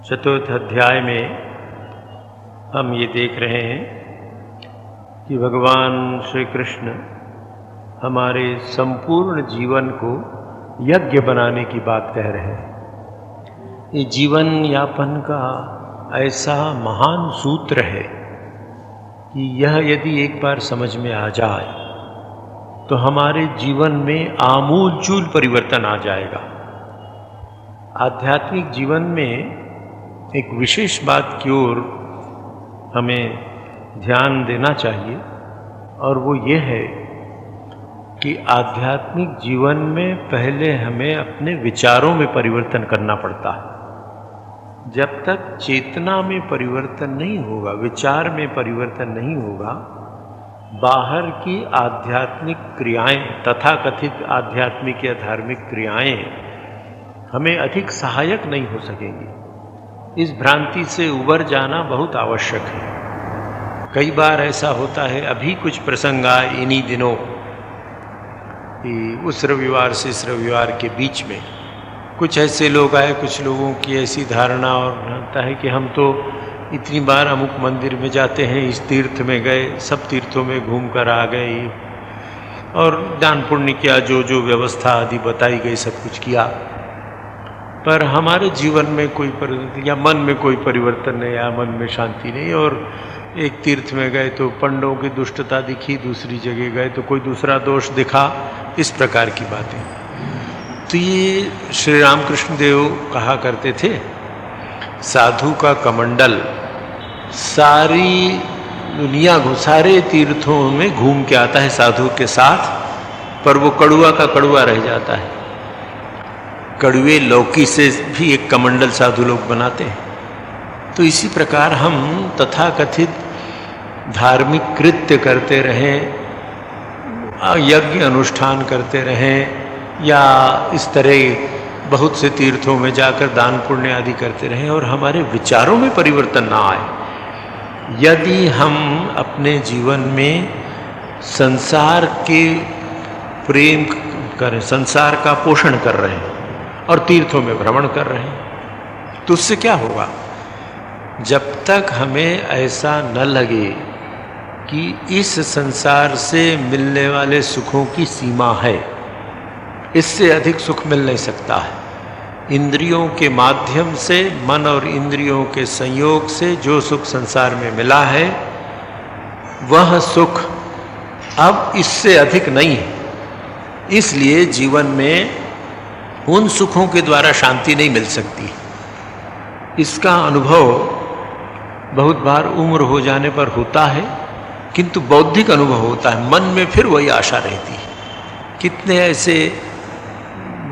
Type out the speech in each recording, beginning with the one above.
चतुर्थ अध्याय में हम ये देख रहे हैं कि भगवान श्री कृष्ण हमारे संपूर्ण जीवन को यज्ञ बनाने की बात कह रहे हैं। ये जीवन यापन का ऐसा महान सूत्र है कि यह यदि एक बार समझ में आ जाए तो हमारे जीवन में आमूलचूल परिवर्तन आ जाएगा। आध्यात्मिक जीवन में एक विशेष बात की ओर हमें ध्यान देना चाहिए और वो ये है कि आध्यात्मिक जीवन में पहले हमें अपने विचारों में परिवर्तन करना पड़ता है। जब तक चेतना में परिवर्तन नहीं होगा, विचार में परिवर्तन नहीं होगा, बाहर की आध्यात्मिक क्रियाएं, तथाकथित आध्यात्मिक या धार्मिक क्रियाएं हमें अधिक सहायक नहीं हो सकेंगी। इस भ्रांति से उबर जाना बहुत आवश्यक है। कई बार ऐसा होता है, अभी कुछ प्रसंग आए इन्हीं दिनों कि उस रविवार से इस रविवार के बीच में कुछ ऐसे लोग आए, कुछ लोगों की ऐसी धारणा और होता है कि हम तो इतनी बार अमुक मंदिर में जाते हैं, इस तीर्थ में गए, सब तीर्थों में घूम कर आ गए और दान पुण्य किया, जो जो व्यवस्था आदि बताई गई सब कुछ किया, पर हमारे जीवन में कोई परिवर्तन या मन में कोई परिवर्तन नहीं या मन में शांति नहीं। और एक तीर्थ में गए तो पंडों की दुष्टता दिखी, दूसरी जगह गए तो कोई दूसरा दोष दिखा, इस प्रकार की बातें। तो ये श्री रामकृष्ण देव कहा करते थे, साधु का कमंडल सारी दुनिया सारे तीर्थों में घूम के आता है साधु के साथ, पर वो कड़ुआ का कड़ुआ रह जाता है। कड़ुए लौकी से भी एक कमंडल साधु लोग बनाते हैं। तो इसी प्रकार हम तथाकथित धार्मिक कृत्य करते रहें, यज्ञ अनुष्ठान करते रहें या इस तरह बहुत से तीर्थों में जाकर दान पुण्य आदि करते रहें और हमारे विचारों में परिवर्तन ना आए। यदि हम अपने जीवन में संसार के प्रेम करें, संसार का पोषण कर रहे हैं और तीर्थों में भ्रमण कर रहे हैं, तो उससे क्या होगा? जब तक हमें ऐसा न लगे कि इस संसार से मिलने वाले सुखों की सीमा है, इससे अधिक सुख मिल नहीं सकता है। इंद्रियों के माध्यम से, मन और इंद्रियों के संयोग से जो सुख संसार में मिला है, वह सुख अब इससे अधिक नहीं है। इसलिए जीवन में उन सुखों के द्वारा शांति नहीं मिल सकती। इसका अनुभव बहुत बार उम्र हो जाने पर होता है, किंतु बौद्धिक अनुभव होता है, मन में फिर वही आशा रहती है। कितने ऐसे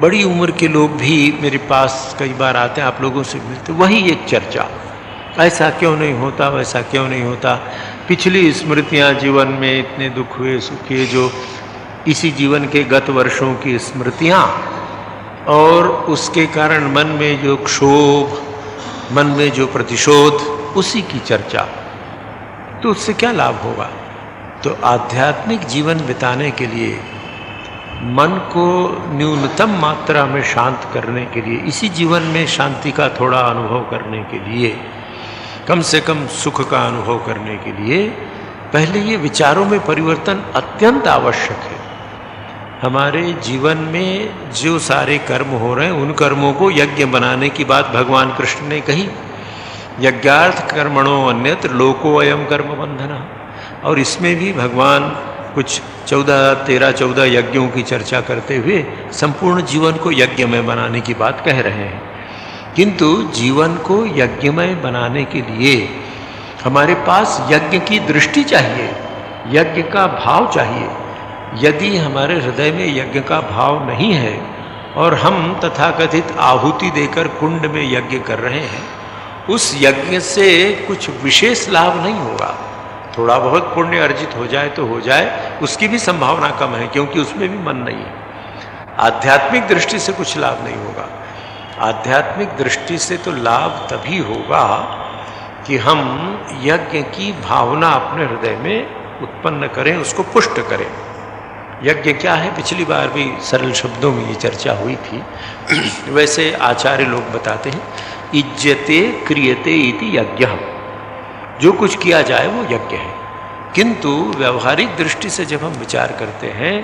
बड़ी उम्र के लोग भी मेरे पास कई बार आते हैं, आप लोगों से मिलते, वही एक चर्चा, ऐसा क्यों नहीं होता, वैसा क्यों नहीं होता। पिछली स्मृतियाँ, जीवन में इतने दुख हुए, सुख हुए, जो इसी जीवन के गत वर्षों की स्मृतियाँ और उसके कारण मन में जो क्षोभ, मन में जो प्रतिशोध, उसी की चर्चा। तो उससे क्या लाभ होगा? तो आध्यात्मिक जीवन बिताने के लिए मन को न्यूनतम मात्रा में शांत करने के लिए, इसी जीवन में शांति का थोड़ा अनुभव करने के लिए, कम से कम सुख का अनुभव करने के लिए पहले ये विचारों में परिवर्तन अत्यंत आवश्यक है। हमारे जीवन में जो सारे कर्म हो रहे हैं, उन कर्मों को यज्ञ बनाने की बात भगवान कृष्ण ने कही। यज्ञार्थ कर्मणो अन्यत्र लोको अयम कर्म बंधना। और इसमें भी भगवान कुछ 13-14 यज्ञों की चर्चा करते हुए संपूर्ण जीवन को यज्ञमय बनाने की बात कह रहे हैं। किंतु जीवन को यज्ञमय बनाने के लिए हमारे पास यज्ञ की दृष्टि चाहिए, यज्ञ का भाव चाहिए। यदि हमारे हृदय में यज्ञ का भाव नहीं है और हम तथाकथित आहुति देकर कुंड में यज्ञ कर रहे हैं, उस यज्ञ से कुछ विशेष लाभ नहीं होगा। थोड़ा बहुत पुण्य अर्जित हो जाए तो हो जाए, उसकी भी संभावना कम है, क्योंकि उसमें भी मन नहीं है। आध्यात्मिक दृष्टि से कुछ लाभ नहीं होगा। आध्यात्मिक दृष्टि से तो लाभ तभी होगा कि हम यज्ञ की भावना अपने हृदय में उत्पन्न करें, उसको पुष्ट करें। यज्ञ क्या है, पिछली बार भी सरल शब्दों में ये चर्चा हुई थी। वैसे आचार्य लोग बताते हैं इज्जते क्रियते इति यज्ञ, जो कुछ किया जाए वो यज्ञ है। किंतु व्यवहारिक दृष्टि से जब हम विचार करते हैं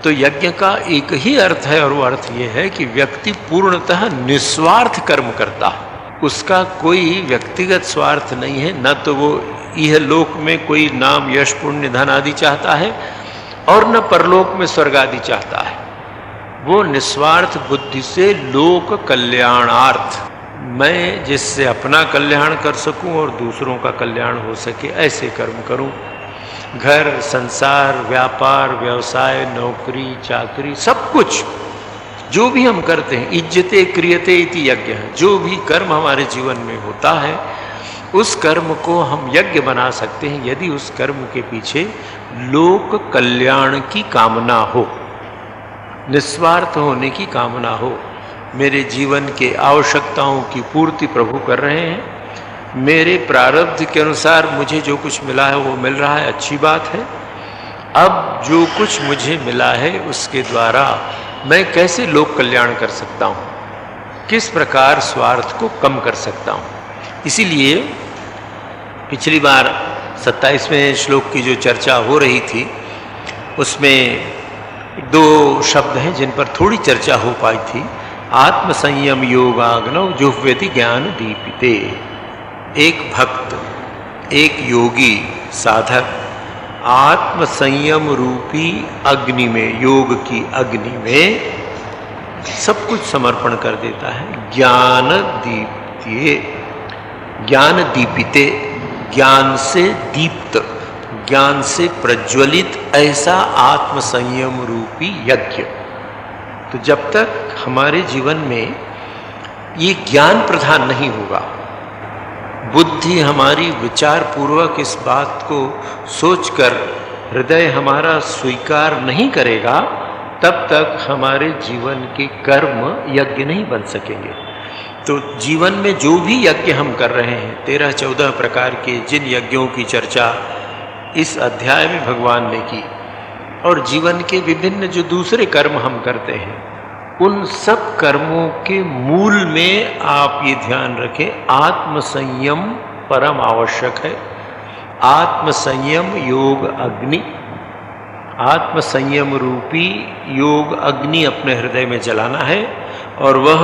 तो यज्ञ का एक ही अर्थ है, और वो अर्थ ये है कि व्यक्ति पूर्णतः निस्वार्थ कर्म करता है। उसका कोई व्यक्तिगत स्वार्थ नहीं है, न तो वो यह लोक में कोई नाम यश पुण्य धन आदि चाहता है और न परलोक में स्वर्ग आदि चाहता है। वो निस्वार्थ बुद्धि से लोक कल्याणार्थ, मैं जिससे अपना कल्याण कर सकूं और दूसरों का कल्याण हो सके ऐसे कर्म करूं। घर संसार व्यापार व्यवसाय नौकरी चाकरी सब कुछ जो भी हम करते हैं, इज्जते क्रियते इति यज्ञ है। जो भी कर्म हमारे जीवन में होता है उस कर्म को हम यज्ञ बना सकते हैं यदि उस कर्म के पीछे लोक कल्याण की कामना हो, निस्वार्थ होने की कामना हो। मेरे जीवन के आवश्यकताओं की पूर्ति प्रभु कर रहे हैं, मेरे प्रारब्ध के अनुसार मुझे जो कुछ मिला है वो मिल रहा है, अच्छी बात है। अब जो कुछ मुझे मिला है उसके द्वारा मैं कैसे लोक कल्याण कर सकता हूँ, किस प्रकार स्वार्थ को कम कर सकता हूँ। इसीलिए पिछली बार 27वें श्लोक की जो चर्चा हो रही थी उसमें 2 शब्द हैं जिन पर थोड़ी चर्चा हो पाई थी। आत्मसंयम योगाग्नौ जुह्वति ज्ञान दीपिते। एक भक्त, एक योगी साधक आत्मसंयम रूपी अग्नि में, योग की अग्नि में सब कुछ समर्पण कर देता है। ज्ञान दीप्तिये, ज्ञान दीपिते, ज्ञान से दीप्त, ज्ञान से प्रज्वलित ऐसा आत्मसंयम रूपी यज्ञ। तो जब तक हमारे जीवन में ये ज्ञान प्रधान नहीं होगा, बुद्धि हमारी विचार पूर्वक इस बात को सोचकर हृदय हमारा स्वीकार नहीं करेगा, तब तक हमारे जीवन के कर्म यज्ञ नहीं बन सकेंगे। तो जीवन में जो भी यज्ञ हम कर रहे हैं, 13-14 प्रकार के जिन यज्ञों की चर्चा इस अध्याय में भगवान ने की, और जीवन के विभिन्न जो दूसरे कर्म हम करते हैं, उन सब कर्मों के मूल में आप ये ध्यान रखें, आत्मसंयम परम आवश्यक है। आत्मसंयम योग अग्नि, आत्मसंयम रूपी योग अग्नि अपने हृदय में जलाना है, और वह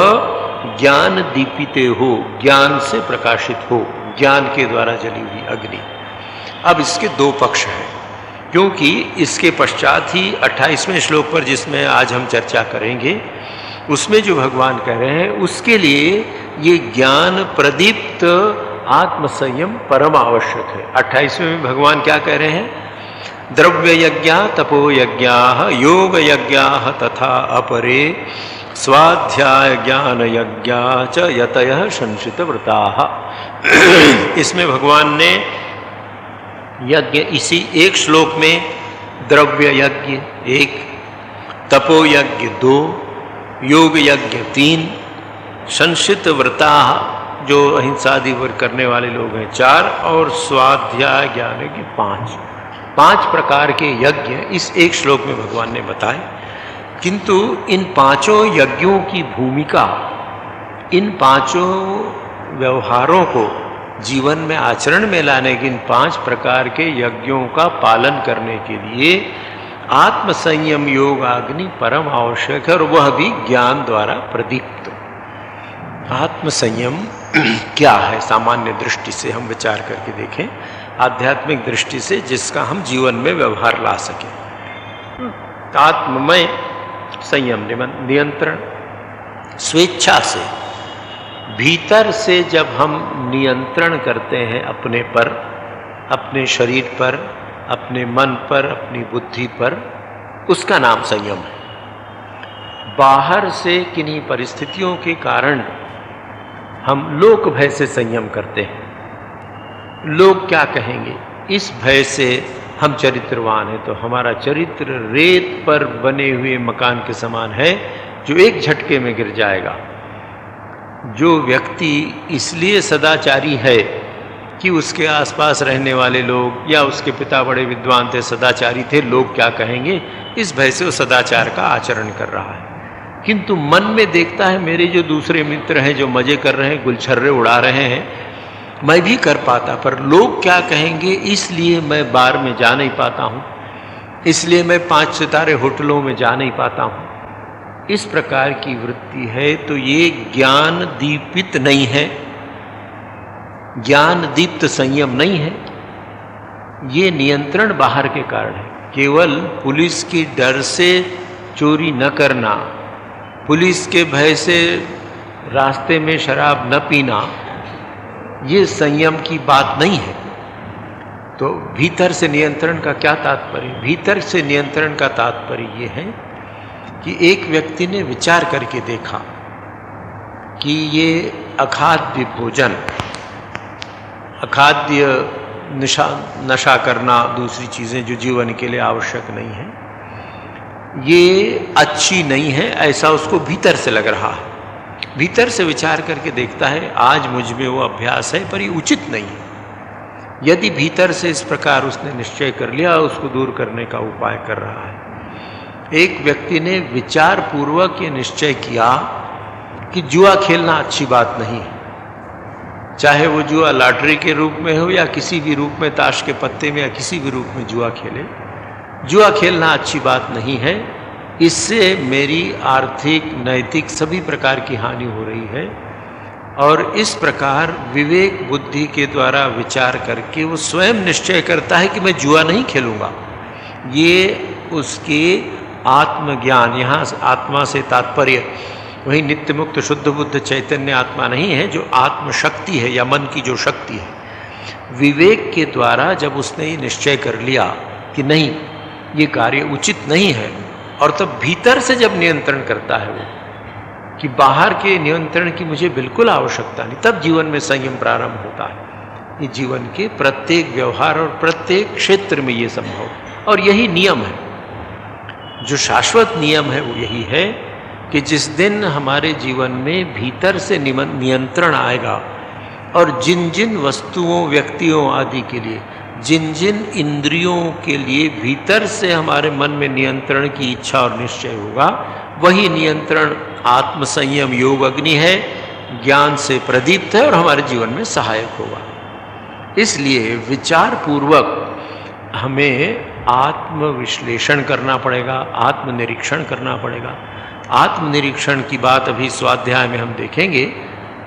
ज्ञान दीपिते हो, ज्ञान से प्रकाशित हो, ज्ञान के द्वारा जली हुई अग्नि। अब इसके 2 पक्ष हैं, क्योंकि इसके पश्चात ही 28वें श्लोक पर जिसमें आज हम चर्चा करेंगे उसमें जो भगवान कह रहे हैं उसके लिए ये ज्ञान प्रदीप्त आत्मसंयम परम आवश्यक है। 28वें में भगवान क्या कह रहे हैं? द्रव्य यज्ञा तपो यज्ञा योग यज्ञा तथा अपरे स्वाध्याय ज्ञान यज्ञा च यतयः संशित व्रता। इसमें भगवान ने यज्ञ इसी एक श्लोक में द्रव्य यज्ञ 1, तपो यज्ञ 2, योग यज्ञ 3, संशित व्रता जो अहिंसादि व्रत करने वाले लोग हैं 4, और स्वाध्याय ज्ञान के 5 प्रकार के यज्ञ इस एक श्लोक में भगवान ने बताए। किंतु इन 5 यज्ञों की भूमिका, इन 5 व्यवहारों को जीवन में आचरण में लाने के, इन 5 प्रकार के यज्ञों का पालन करने के लिए आत्मसंयम योग अग्नि परम आवश्यक है, और वह भी ज्ञान द्वारा प्रदीप्त। आत्मसंयम क्या है? सामान्य दृष्टि से हम विचार करके देखें, आध्यात्मिक दृष्टि से जिसका हम जीवन में व्यवहार ला सकें। आत्ममय संयम नियंत्रण, स्वेच्छा से भीतर से जब हम नियंत्रण करते हैं अपने पर, अपने शरीर पर, अपने मन पर, अपनी बुद्धि पर, उसका नाम संयम है। बाहर से किन्हीं परिस्थितियों के कारण हम लोक भय से संयम करते हैं। लोग क्या कहेंगे, इस भय से हम चरित्रवान हैं, तो हमारा चरित्र रेत पर बने हुए मकान के समान है जो एक झटके में गिर जाएगा। जो व्यक्ति इसलिए सदाचारी है कि उसके आसपास रहने वाले लोग या उसके पिता बड़े विद्वान थे, सदाचारी थे, लोग क्या कहेंगे, इस भय से वो सदाचार का आचरण कर रहा है। किंतु मन में देखता है मेरे जो दूसरे मित्र हैं जो मजे कर रहे हैं, गुलछर्रे उड़ा रहे हैं, मैं भी कर पाता, पर लोग क्या कहेंगे इसलिए मैं बार में जा नहीं पाता हूँ, इसलिए मैं 5 सितारे होटलों में जा नहीं पाता हूँ। इस प्रकार की वृत्ति है तो ये ज्ञान दीपित नहीं है, ज्ञान दीप्त संयम नहीं है, ये नियंत्रण बाहर के कारण है। केवल पुलिस की डर से चोरी न करना, पुलिस के भय से रास्ते में शराब न पीना, ये संयम की बात नहीं है। तो भीतर से नियंत्रण का क्या तात्पर्य? भीतर से नियंत्रण का तात्पर्य ये है कि एक व्यक्ति ने विचार करके देखा कि ये अखाद्य भोजन, अखाद्य नशा करना, दूसरी चीज़ें जो जीवन के लिए आवश्यक नहीं है, ये अच्छी नहीं है, ऐसा उसको भीतर से लग रहा है। भीतर से विचार करके देखता है आज मुझ में वो अभ्यास है पर ये उचित नहीं है। यदि भीतर से इस प्रकार उसने निश्चय कर लिया, उसको दूर करने का उपाय कर रहा है। एक व्यक्ति ने विचार पूर्वक ये निश्चय किया कि जुआ खेलना अच्छी बात नहीं है, चाहे वो जुआ लॉटरी के रूप में हो या किसी भी रूप में, ताश के पत्ते में या किसी भी रूप में जुआ खेले, जुआ खेलना अच्छी बात नहीं है, इससे मेरी आर्थिक, नैतिक सभी प्रकार की हानि हो रही है। और इस प्रकार विवेक बुद्धि के द्वारा विचार करके वो स्वयं निश्चय करता है कि मैं जुआ नहीं खेलूँगा। ये उसके आत्मज्ञान, यहाँ आत्मा से तात्पर्य वही नित्य मुक्त शुद्ध बुद्ध चैतन्य आत्मा नहीं है, जो आत्मशक्ति है या मन की जो शक्ति है। विवेक के द्वारा जब उसने ये निश्चय कर लिया कि नहीं ये कार्य उचित नहीं है, और तब भीतर से जब नियंत्रण करता है वो कि बाहर के नियंत्रण की मुझे बिल्कुल आवश्यकता नहीं, तब जीवन में संयम प्रारंभ होता है। ये जीवन के प्रत्येक व्यवहार और प्रत्येक क्षेत्र में ये संभव, और यही नियम है, जो शाश्वत नियम है वो यही है कि जिस दिन हमारे जीवन में भीतर से नियंत्रण आएगा और जिन जिन वस्तुओं, व्यक्तियों आदि के लिए, जिन जिन इंद्रियों के लिए भीतर से हमारे मन में नियंत्रण की इच्छा और निश्चय होगा, वही नियंत्रण आत्म संयम योग अग्नि है, ज्ञान से प्रदीप्त है और हमारे जीवन में सहायक होगा। इसलिए विचार पूर्वक हमें आत्मविश्लेषण करना पड़ेगा, आत्मनिरीक्षण करना पड़ेगा। आत्मनिरीक्षण की बात अभी स्वाध्याय में हम देखेंगे।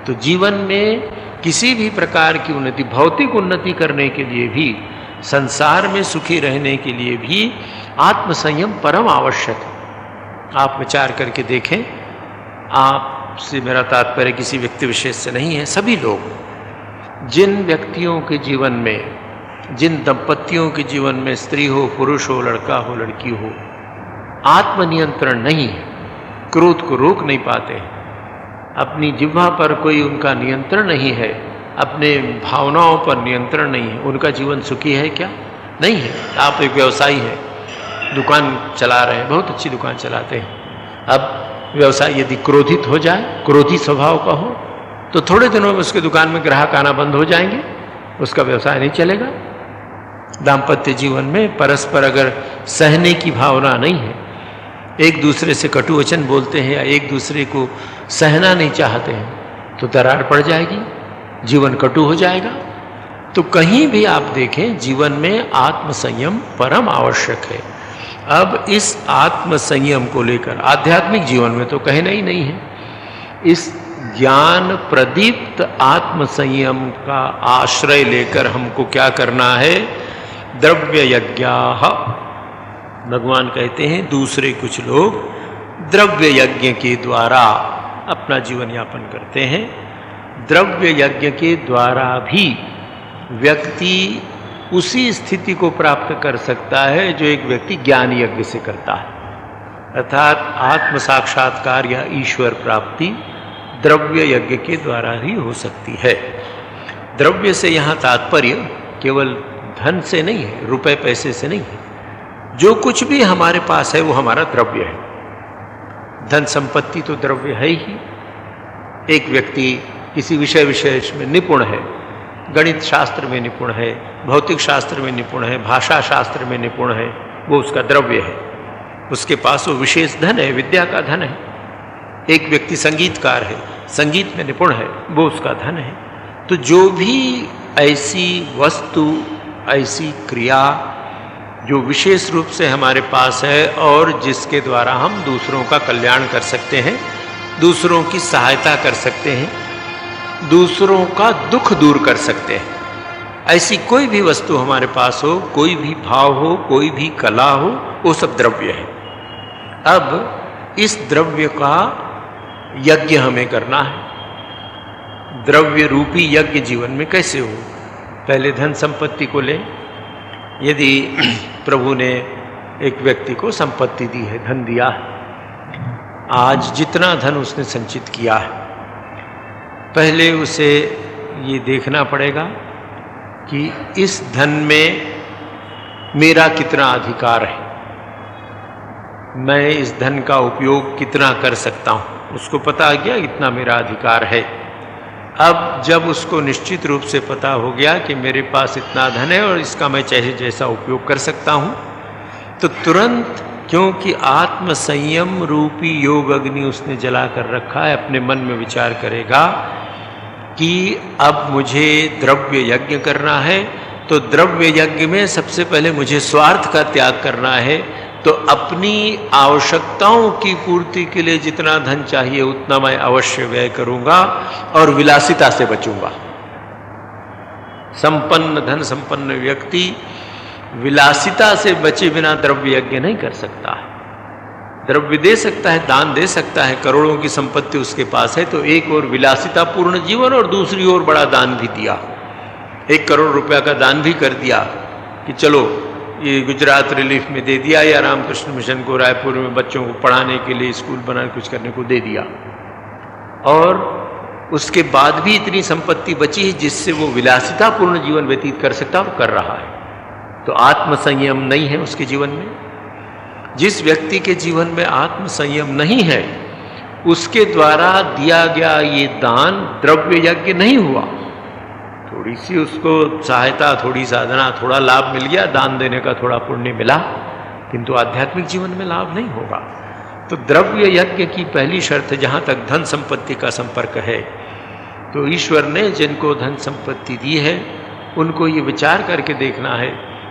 तो जीवन में किसी भी प्रकार की उन्नति, भौतिक उन्नति करने के लिए भी, संसार में सुखी रहने के लिए भी आत्मसंयम परम आवश्यक है। आप विचार करके देखें, आपसे मेरा तात्पर्य किसी व्यक्ति विशेष से नहीं है, सभी लोग, जिन व्यक्तियों के जीवन में, जिन दंपतियों के जीवन में, स्त्री हो, पुरुष हो, लड़का हो, लड़की हो, आत्मनियंत्रण नहीं है, क्रोध को रोक नहीं पाते हैं, अपनी जिह्वा पर कोई उनका नियंत्रण नहीं है, अपने भावनाओं पर नियंत्रण नहीं है, उनका जीवन सुखी है क्या? नहीं है। आप एक व्यवसायी हैं, दुकान चला रहे हैं, बहुत अच्छी दुकान चलाते हैं। अब व्यवसाय यदि क्रोधित हो जाए, क्रोधी स्वभाव का हो, तो थोड़े दिनों में उसके दुकान में ग्राहक आना बंद हो जाएंगे, उसका व्यवसाय नहीं चलेगा। दाम्पत्य जीवन में परस्पर अगर सहने की भावना नहीं है, एक दूसरे से कटु वचन बोलते हैं या एक दूसरे को सहना नहीं चाहते हैं, तो दरार पड़ जाएगी, जीवन कटु हो जाएगा। तो कहीं भी आप देखें, जीवन में आत्मसंयम परम आवश्यक है। अब इस आत्मसंयम को लेकर आध्यात्मिक जीवन में तो कहना ही नहीं है। इस ज्ञान प्रदीप्त आत्मसंयम का आश्रय लेकर हमको क्या करना है? द्रव्य यज्ञाः, भगवान कहते हैं दूसरे कुछ लोग द्रव्य यज्ञ के द्वारा अपना जीवन यापन करते हैं। द्रव्य यज्ञ के द्वारा भी व्यक्ति उसी स्थिति को प्राप्त कर सकता है जो एक व्यक्ति ज्ञान यज्ञ से करता है, अर्थात आत्म साक्षात्कार या ईश्वर प्राप्ति द्रव्य यज्ञ के द्वारा ही हो सकती है। द्रव्य से यहाँ तात्पर्य केवल धन से नहीं है, रुपए पैसे से नहीं है। जो कुछ भी हमारे पास है वो हमारा द्रव्य है। धन संपत्ति तो द्रव्य है ही। एक व्यक्ति किसी विषय विशेष में निपुण है, गणित शास्त्र में निपुण है, भौतिक शास्त्र में निपुण है, भाषा शास्त्र में निपुण है, वो उसका द्रव्य है। उसके पास वो विशेष धन है, विद्या का धन है। एक व्यक्ति संगीतकार है, संगीत में निपुण है, वो उसका धन है। तो जो भी ऐसी वस्तु, ऐसी क्रिया जो विशेष रूप से हमारे पास है और जिसके द्वारा हम दूसरों का कल्याण कर सकते हैं, दूसरों की सहायता कर सकते हैं, दूसरों का दुख दूर कर सकते हैं, ऐसी कोई भी वस्तु हमारे पास हो, कोई भी भाव हो, कोई भी कला हो, वो सब द्रव्य है। अब इस द्रव्य का यज्ञ हमें करना है। द्रव्य रूपी यज्ञ जीवन में कैसे हो? पहले धन संपत्ति को लें। यदि प्रभु ने एक व्यक्ति को संपत्ति दी है, धन दिया है, आज जितना धन उसने संचित किया है, पहले उसे ये देखना पड़ेगा कि इस धन में मेरा कितना अधिकार है, मैं इस धन का उपयोग कितना कर सकता हूँ। उसको पता आ गया इतना मेरा अधिकार है। अब जब उसको निश्चित रूप से पता हो गया कि मेरे पास इतना धन है और इसका मैं चाहे जैसा उपयोग कर सकता हूँ, तो तुरंत, क्योंकि आत्म संयम रूपी योग अग्नि उसने जला कर रखा है, अपने मन में विचार करेगा कि अब मुझे द्रव्य यज्ञ करना है। तो द्रव्य यज्ञ में सबसे पहले मुझे स्वार्थ का त्याग करना है। तो अपनी आवश्यकताओं की पूर्ति के लिए जितना धन चाहिए उतना मैं अवश्य व्यय करूंगा और विलासिता से बचूंगा। संपन्न, धन संपन्न व्यक्ति विलासिता से बचे बिना द्रव्य यज्ञ नहीं कर सकता है। द्रव्य दे सकता है, दान दे सकता है, करोड़ों की संपत्ति उसके पास है, तो एक और विलासिता पूर्ण जीवन और दूसरी ओर बड़ा दान भी दिया, 1 करोड़ रुपया का दान भी कर दिया कि चलो ये गुजरात रिलीफ में दे दिया, या रामकृष्ण मिशन को रायपुर में बच्चों को पढ़ाने के लिए स्कूल बनाने कुछ करने को दे दिया, और उसके बाद भी इतनी संपत्ति बची है जिससे वो विलासितापूर्ण जीवन व्यतीत कर सकता और कर रहा है। तो आत्म संयम नहीं है उसके जीवन में। जिस व्यक्ति के जीवन में आत्म संयम नहीं है, उसके द्वारा दिया गया ये दान द्रव्य यज्ञ नहीं हुआ। थोड़ी सी उसको सहायता, थोड़ी साधना, थोड़ा लाभ मिल गया, दान देने का थोड़ा पुण्य मिला, किंतु आध्यात्मिक जीवन में लाभ नहीं होगा। तो द्रव्य यज्ञ की पहली शर्त, जहाँ तक धन संपत्ति का संपर्क है, तो ईश्वर ने जिनको धन संपत्ति दी है उनको ये विचार करके देखना है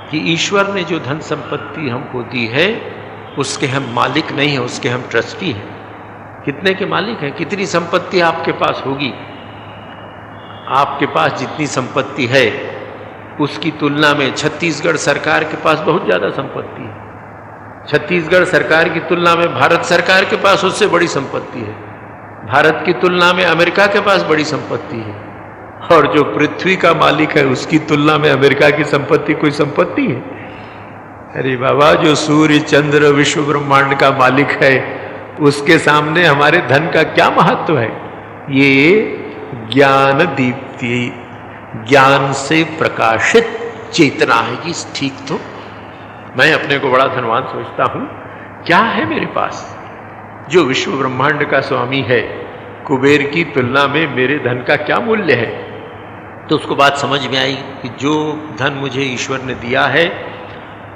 कि ईश्वर ने जो धन संपत्ति हमको दी है उसके हम मालिक नहीं हैं, उसके हम ट्रस्टी हैं। कितने के मालिक हैं? कितनी संपत्ति आपके पास होगी? आपके पास जितनी संपत्ति है उसकी तुलना में छत्तीसगढ़ सरकार के पास बहुत ज़्यादा संपत्ति है। छत्तीसगढ़ सरकार की तुलना में भारत सरकार के पास उससे बड़ी संपत्ति है। भारत की तुलना में अमेरिका के पास बड़ी संपत्ति है, और जो पृथ्वी का मालिक है उसकी तुलना में अमेरिका की संपत्ति कोई संपत्ति है? अरे बाबा, जो सूर्य चंद्र विश्व ब्रह्मांड का मालिक है उसके सामने हमारे धन का क्या महत्व है? ये ज्ञान दीप्ति, ज्ञान से प्रकाशित चेतना है कि ठीक, तो मैं अपने को बड़ा धनवान सोचता हूं, क्या है मेरे पास? जो विश्व ब्रह्मांड का स्वामी है, कुबेर की तुलना में मेरे धन का क्या मूल्य है? तो उसको बात समझ में आई कि जो धन मुझे ईश्वर ने दिया है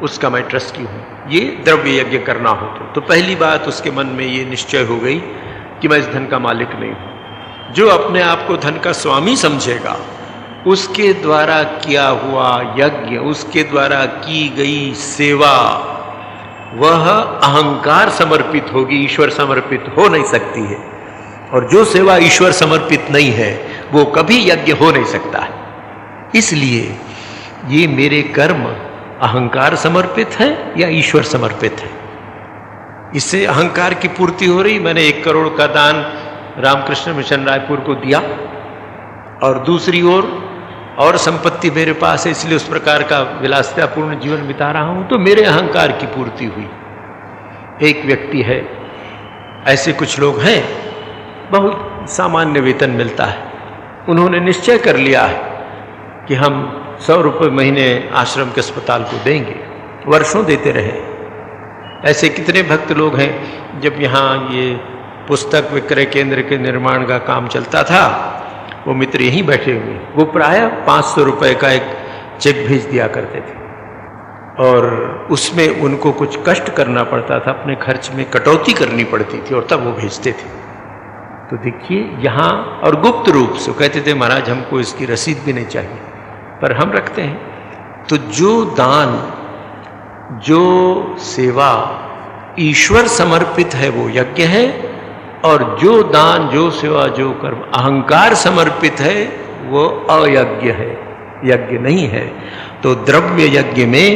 उसका मैं ट्रस्टी हूँ। ये द्रव्य यज्ञ करना हो तो पहली बात उसके मन में ये निश्चय हो गई कि मैं इस धन का मालिक नहीं हूँ। जो अपने आप को धन का स्वामी समझेगा, उसके द्वारा किया हुआ यज्ञ, उसके द्वारा की गई सेवा, वह अहंकार समर्पित होगी, ईश्वर समर्पित हो नहीं सकती है। और जो सेवा ईश्वर समर्पित नहीं है वो कभी यज्ञ हो नहीं सकता है। इसलिए ये मेरे कर्म अहंकार समर्पित है या ईश्वर समर्पित है? इससे अहंकार की पूर्ति हो रही। मैंने 1 करोड़ का दान रामकृष्ण मिशन रायपुर को दिया, और दूसरी ओर और संपत्ति मेरे पास है, इसलिए उस प्रकार का विलासितापूर्ण जीवन बिता रहा हूं, तो मेरे अहंकार की पूर्ति हुई। एक व्यक्ति है, ऐसे कुछ लोग हैं, बहुत सामान्य वेतन मिलता है, उन्होंने निश्चय कर लिया है कि हम 100 रुपये महीने आश्रम के अस्पताल को देंगे, वर्षों देते रहे। ऐसे कितने भक्त लोग हैं। जब यहाँ ये पुस्तक विक्रय केंद्र के निर्माण का काम चलता था, वो मित्र यहीं बैठे हुए, वो प्रायः 500 रुपये का एक चेक भेज दिया करते थे, और उसमें उनको कुछ कष्ट करना पड़ता था, अपने खर्च में कटौती करनी पड़ती थी, और तब वो भेजते थे। तो देखिए यहाँ, और गुप्त रूप से कहते थे महाराज हमको इसकी रसीद भी नहीं चाहिए, पर हम रखते हैं। तो जो दान, जो सेवा ईश्वर समर्पित है वो यज्ञ है, और जो दान, जो सेवा, जो कर्म अहंकार समर्पित है वो अयज्ञ है, यज्ञ नहीं है। तो द्रव्य यज्ञ में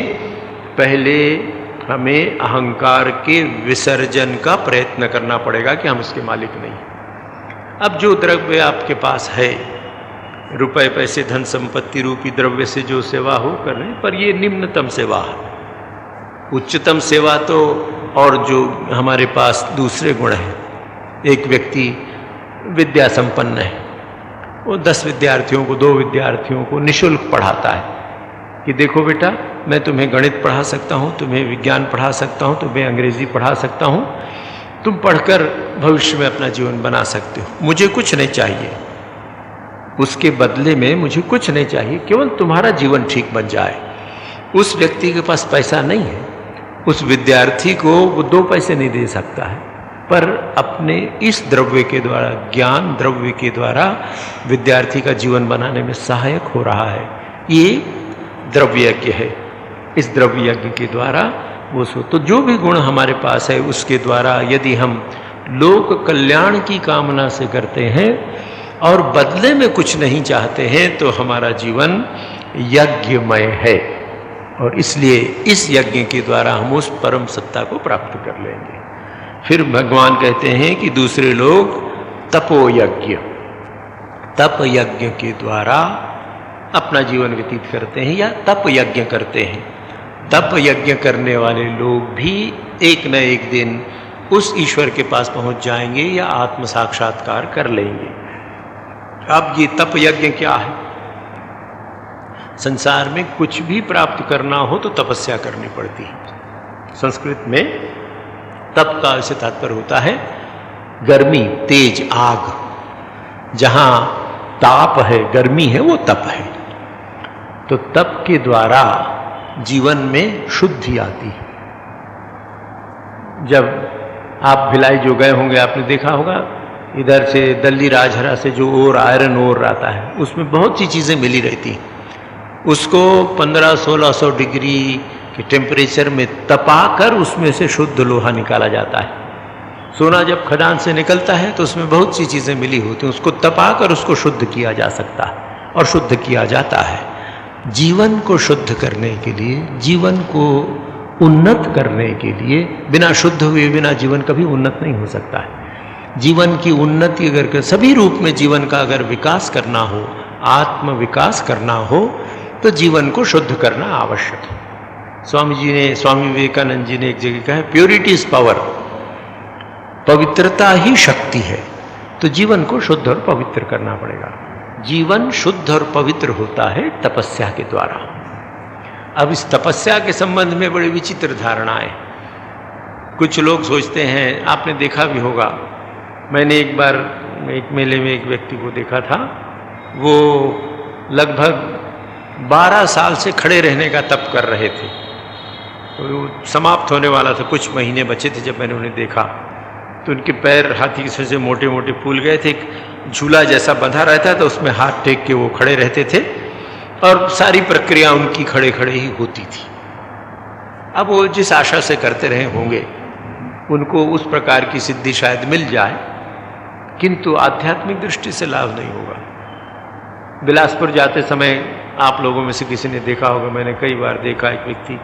पहले हमें अहंकार के विसर्जन का प्रयत्न करना पड़ेगा कि हम इसके मालिक नहीं। अब जो द्रव्य आपके पास है, रुपए पैसे धन संपत्ति रूपी द्रव्य से जो सेवा हो कर रहे हैं, पर ये निम्नतम सेवा है। उच्चतम सेवा तो, और जो हमारे पास दूसरे गुण हैं, एक व्यक्ति विद्या संपन्न है, वो 10 विद्यार्थियों को, 2 विद्यार्थियों को निःशुल्क पढ़ाता है कि देखो बेटा मैं तुम्हें गणित पढ़ा सकता हूँ, तुम्हें विज्ञान पढ़ा सकता हूँ, तुम्हें अंग्रेजी पढ़ा सकता हूँ, तुम पढ़कर भविष्य में अपना जीवन बना सकते हो, मुझे कुछ नहीं चाहिए, उसके बदले में मुझे कुछ नहीं चाहिए, केवल तुम्हारा जीवन ठीक बन जाए। उस व्यक्ति के पास पैसा नहीं है, उस विद्यार्थी को वो 2 पैसे नहीं दे सकता है, पर अपने इस द्रव्य के द्वारा, ज्ञान द्रव्य के द्वारा विद्यार्थी का जीवन बनाने में सहायक हो रहा है। ये द्रव्य यज्ञ है। इस द्रव्य यज्ञ के द्वारा वो तो जो भी गुण हमारे पास है उसके द्वारा यदि हम लोक कल्याण की कामना से करते हैं और बदले में कुछ नहीं चाहते हैं तो हमारा जीवन यज्ञमय है, और इसलिए इस यज्ञ के द्वारा हम उस परम सत्ता को प्राप्त कर लेंगे। फिर भगवान कहते हैं कि दूसरे लोग तपोयज्ञ, तप यज्ञ के द्वारा अपना जीवन व्यतीत करते हैं या तप यज्ञ करते हैं। तप यज्ञ करने वाले लोग भी एक न एक दिन उस ईश्वर के पास पहुंच जाएंगे या आत्म साक्षात्कार कर लेंगे। अब ये तप यज्ञ क्या है? संसार में कुछ भी प्राप्त करना हो तो तपस्या करनी पड़ती है। संस्कृत में तप का इससे तात्पर्य होता है गर्मी, तेज, आग। जहां ताप है, गर्मी है, वो तप है। तो तप के द्वारा जीवन में शुद्धि आती है। जब आप भिलाई जो गए होंगे आपने देखा होगा, इधर से दिल्ली राजहरा से जो ओर आयरन ओर आता है उसमें बहुत सी चीज़ें मिली रहती हैं। उसको 1500-1600 डिग्री के टेम्परेचर में तपाकर उसमें से शुद्ध लोहा निकाला जाता है। सोना जब खदान से निकलता है तो उसमें बहुत सी चीज़ें मिली होती हैं, उसको तपाकर उसको शुद्ध किया जा सकता है और शुद्ध किया जाता है। जीवन को शुद्ध करने के लिए, जीवन को उन्नत करने के लिए, बिना शुद्ध हुए बिना जीवन कभी उन्नत नहीं हो सकता है। जीवन की उन्नति अगर सभी रूप में जीवन का अगर विकास करना हो, आत्म विकास करना हो, तो जीवन को शुद्ध करना आवश्यक है। स्वामी विवेकानंद जी ने एक जगह कहा है, प्योरिटी इज पावर, पवित्रता ही शक्ति है। तो जीवन को शुद्ध और पवित्र करना पड़ेगा। जीवन शुद्ध और पवित्र होता है तपस्या के द्वारा। अब इस तपस्या के संबंध में बड़ी विचित्र धारणाएं। कुछ लोग सोचते हैं, आपने देखा भी होगा, मैंने एक बार एक मेले में एक व्यक्ति को देखा था, वो लगभग 12 साल से खड़े रहने का तप कर रहे थे। तो समाप्त होने वाला था, कुछ महीने बचे थे जब मैंने उन्हें देखा। तो उनके पैर हाथी के से मोटे मोटे फूल गए थे, एक झूला जैसा बंधा रहता था, उसमें हाथ टेक के वो खड़े रहते थे और सारी प्रक्रिया उनकी खड़े खड़े ही होती थी। अब वो जिस आशा से करते रहे होंगे, उनको उस प्रकार की सिद्धि शायद मिल जाए, किंतु आध्यात्मिक दृष्टि से लाभ नहीं होगा। बिलासपुर जाते समय आप लोगों में से किसी ने देखा होगा, मैंने कई बार देखा, एक व्यक्ति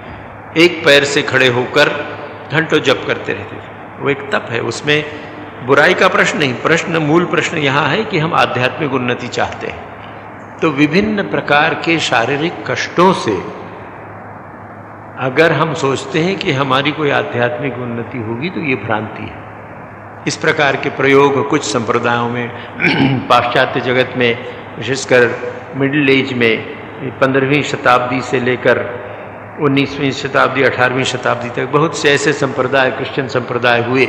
एक पैर से खड़े होकर घंटों जप करते रहते थे। वो एक तप है, उसमें बुराई का प्रश्न नहीं, मूल प्रश्न यहाँ है कि हम आध्यात्मिक उन्नति चाहते हैं। तो विभिन्न प्रकार के शारीरिक कष्टों से अगर हम सोचते हैं कि हमारी कोई आध्यात्मिक उन्नति होगी तो ये भ्रांति है। इस प्रकार के प्रयोग कुछ संप्रदायों में, पाश्चात्य जगत में, विशेषकर मिडिल एज में 15वीं शताब्दी से लेकर 19वीं शताब्दी 18वीं शताब्दी तक बहुत से ऐसे संप्रदाय, क्रिश्चियन संप्रदाय हुए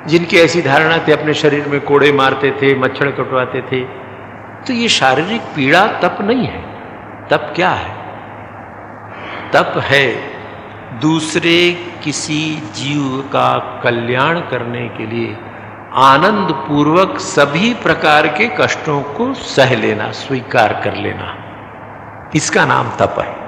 जिनकी ऐसी धारणा थी, अपने शरीर में कोड़े मारते थे, मच्छर कटवाते थे। तो ये शारीरिक पीड़ा तप नहीं है। तप क्या है? तप है दूसरे किसी जीव का कल्याण करने के लिए आनंद पूर्वक सभी प्रकार के कष्टों को सह लेना, स्वीकार कर लेना, इसका नाम तप है।